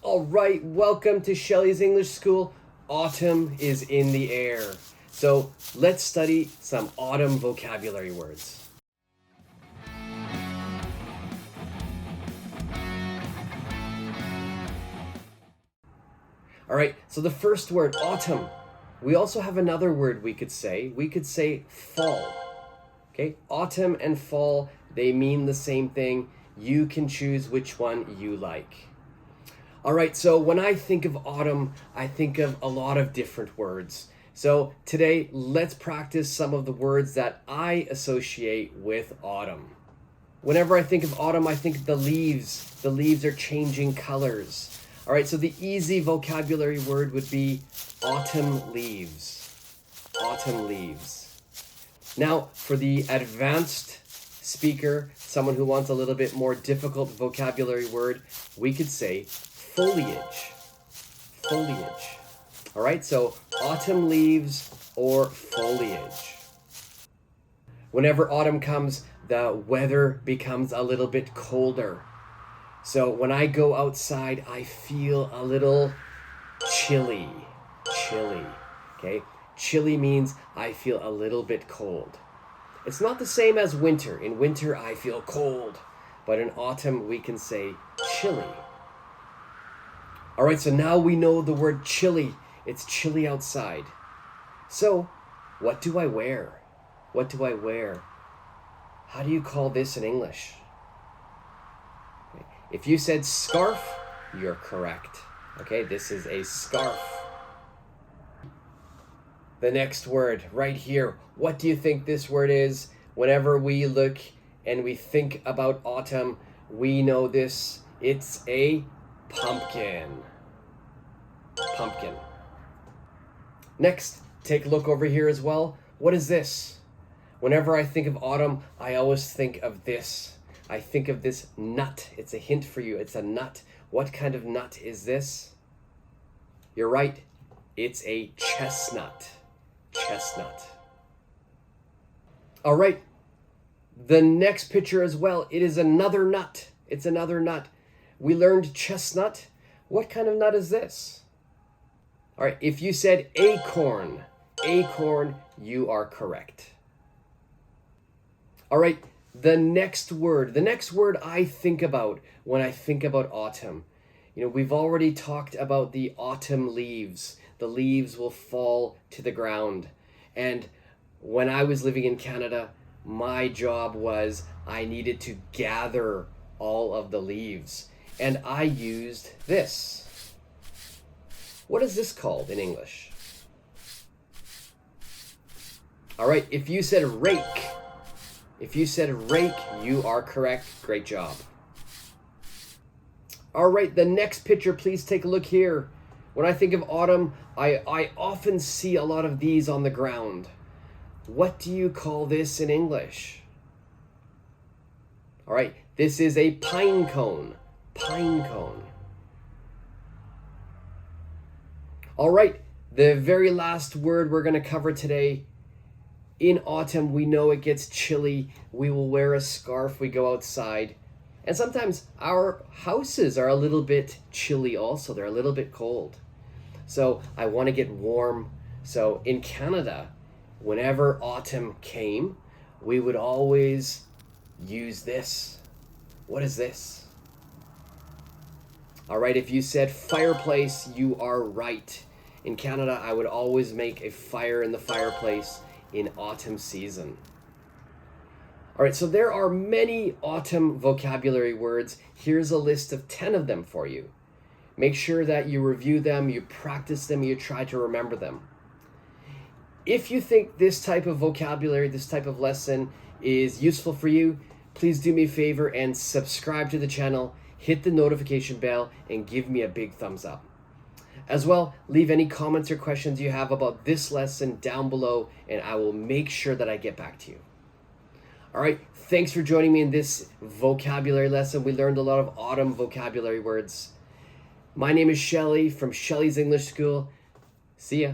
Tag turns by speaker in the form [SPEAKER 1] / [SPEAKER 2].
[SPEAKER 1] All right, welcome to Shelley's English School. Autumn is in the air. So let's study some autumn vocabulary words. All right, so the first word, autumn. We also have another word we could say. We could say fall. Okay, autumn and fall, they mean the same thing. You can choose which one you like. All right, so when I think of autumn, I think of a lot of different words. So today, let's practice some of the words that I associate with autumn. Whenever I think of autumn, I think of the leaves. The leaves are changing colors. All right, so the easy vocabulary word would be autumn leaves. Autumn leaves. Now, for the advanced speaker, someone who wants a little bit more difficult vocabulary word, we could say foliage. Foliage. All right, so autumn leaves or foliage. Whenever autumn comes, the weather becomes a little bit colder. So when I go outside, I feel a little chilly. Chilly. Okay? Chilly means I feel a little bit cold. It's not the same as winter. In winter, I feel cold. But in autumn, we can say chilly. All right, so now we know the word chilly. It's chilly outside. So, what do I wear? What do I wear? How do you call this in English? Okay. If you said scarf, you're correct. Okay, this is a scarf. The next word right here. What do you think this word is? Whenever we look and we think about autumn, we know this. It's a pumpkin. Pumpkin. Next, take a look over here as well. What is this? Whenever I think of autumn, I always think of this. I think of this nut. It's a hint for you. It's a nut. What kind of nut is this? You're right. It's a chestnut. Chestnut. All right. The next picture as well. It is another nut. It's another nut. We learned chestnut. What kind of nut is this? All right. If you said acorn, you are correct. All right. The next word I think about when I think about autumn. You know, we've already talked about the autumn leaves. The leaves will fall to the ground. And when I was living in Canada, my job was I needed to gather all of the leaves. And I used this. What is this called in English? All right, if you said rake, you are correct. Great job. All right, the next picture, please take a look here. When I think of autumn, I often see a lot of these on the ground. What do you call this in English? All right, this is a pine cone. Pine cone. All right, the very last word we're going to cover today. In autumn, we know it gets chilly. We will wear a scarf, we go outside. And sometimes our houses are a little bit chilly also. They're a little bit cold. So I want to get warm. So in Canada, whenever autumn came, we would always use this. What is this? All right, if you said fireplace, you are right. In Canada, I would always make a fire in the fireplace in autumn season. All right, so there are many autumn vocabulary words. Here's a list of 10 of them for you. Make sure that you review them, you practice them, you try to remember them. If you think this type of vocabulary, this type of lesson is useful for you, please do me a favor and subscribe to the channel, hit the notification bell, and give me a big thumbs up. As well, leave any comments or questions you have about this lesson down below, and I will make sure that I get back to you. All right, thanks for joining me in this vocabulary lesson. We learned a lot of autumn vocabulary words. My name is Shelley from Shelley's English School. See ya.